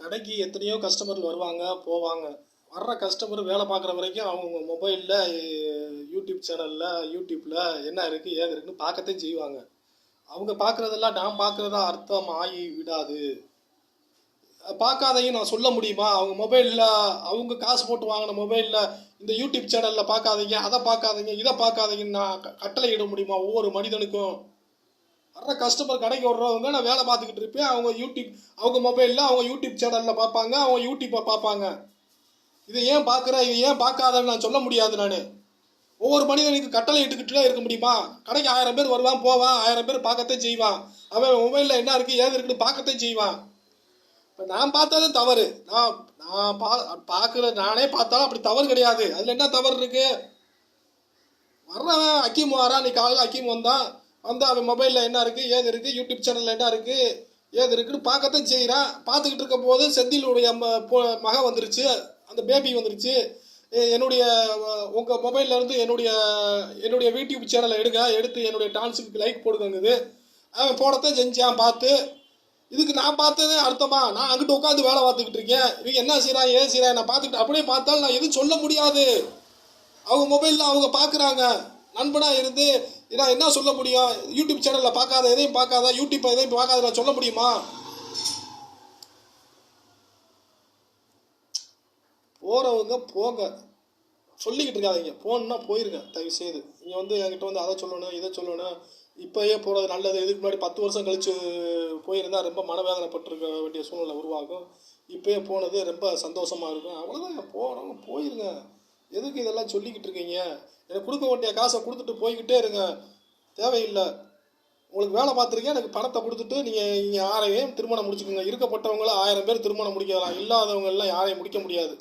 கடைக்கு எத்தனையோ கஸ்டமர் வருவாங்க போவாங்க. வர்ற கஸ்டமர் வேலை பார்க்குற வரைக்கும் அவங்க மொபைலில் யூடியூப் சேனலில் யூடியூப்பில் என்ன இருக்குது ஏது இருக்குன்னு பார்க்கத்தான் செய்வாங்க. அவங்க பார்க்குறதெல்லாம் நான் பார்க்குறதா அர்த்தம் ஆகி விடாது. பார்க்காதையும் நான் சொல்ல முடியுமா? அவங்க மொபைலில் அவங்க காசு போட்டு வாங்கின மொபைலில் இந்த யூடியூப் சேனலில் பார்க்காதீங்க, அதை பார்க்காதீங்க, இதை பார்க்காதீங்கன்னு நான் கட்டளை இட முடியுமா ஒவ்வொரு மனிதனுக்கும்? வர்ற கஸ்டமர் கடைக்கு வர்றவங்க நான் வேலை பார்த்துக்கிட்டு இருப்பேன். அவங்க மொபைலில் அவங்க யூடியூப் சேனலில் பார்ப்பாங்க, அவங்க யூடியூப்பை பார்ப்பாங்க. இதை ஏன் பார்க்குற, இதை ஏன் பார்க்காதன்னு நான் சொல்ல முடியாது. நான் ஒவ்வொரு மனிதனுக்கு கட்டளை இட்டுக்கிட்டே இருக்க முடியுமா? கடைக்கு 1000 பேர் வருவான் போவான், 1000 பேர் பார்க்கத்தான் செய்வான். அவன் மொபைலில் என்ன இருக்குது ஏது இருக்குன்னு பார்க்கத்தான் செய்வான். இப்போ நான் பார்த்தாலே தவறு. நான் பார்க்குற நானே பார்த்தாலும் அப்படி தவறு கிடையாது. அதில் என்ன தவறு இருக்குது? வர்றவன் அக்கீம் வாரான், நீ காலையில் அக்கீம் வந்தான் அவன் மொபைலில் என்ன இருக்குது ஏது இருக்குது, யூடியூப் சேனலில் என்ன இருக்குது ஏது இருக்குன்னு பார்க்கத்தான் செய்கிறான். பார்த்துக்கிட்டு இருக்கும் போது செந்திலுடைய மக வந்துருச்சு, அந்த பேபி வந்துருச்சு. உங்கள் மொபைலில் இருந்து என்னுடைய யூடியூப் சேனலை எடுத்து என்னுடைய டான்ஸுக்கு லைக் போடுங்கங்குது. அவன் போடத்தான் செஞ்சான். பார்த்து இதுக்கு நான் பார்த்ததே அர்த்தமா? நான் அங்கிட்ட உட்காந்து வேலை பார்த்துக்கிட்டு இருக்கேன். இவங்க என்ன செய்கிறான் ஏன் செய்கிறான் நான் பார்த்துக்கிட்டு அப்படியே பார்த்தாலும் நான் எதுவும் சொல்ல முடியாது. அவங்க மொபைலில் அவங்க பார்க்குறாங்க. நண்பனாக இருந்து நான் என்ன சொல்ல முடியும்? யூடியூப் சேனலில் பார்க்காத எதையும் பார்க்காத, யூடியூப்பை எதையும் பார்க்காத நான் சொல்ல முடியுமா? போகிறவங்க போங்க, சொல்லிக்கிட்டு இருக்காதீங்க. போகணுன்னா போயிருங்க தயவு செய்து. நீங்கள் என்கிட்ட அதை சொல்லணும் இதை சொல்லணும் இப்போயே போகிறது நல்லது. இதுக்கு முன்னாடி 10 வருஷம் கழித்து போயிருந்தால் ரொம்ப மனவேதனைப்பட்டிருக்க வேண்டிய சூழ்நிலை உருவாகும். இப்போயே போனது ரொம்ப சந்தோஷமாக இருக்கும். அவ்வளோதான், போகிறவங்க போயிருங்க. எதுக்கு இதெல்லாம் சொல்லிக்கிட்டு இருக்கீங்க? எனக்கு கொடுக்க வேண்டிய காசை கொடுத்துட்டு போய்கிட்டே இருங்க. தேவையில்லை. உங்களுக்கு வேலை பார்த்துருக்கேன், எனக்கு பணத்தை கொடுத்துட்டு நீங்கள் யாரையும் திருமணம் முடிச்சுக்கோங்க. இருக்கப்பட்டவங்களும் 1000 பேர் திருமணம் முடிக்கலாம், இல்லாதவங்கெல்லாம் யாரையும் முடிக்க முடியாது.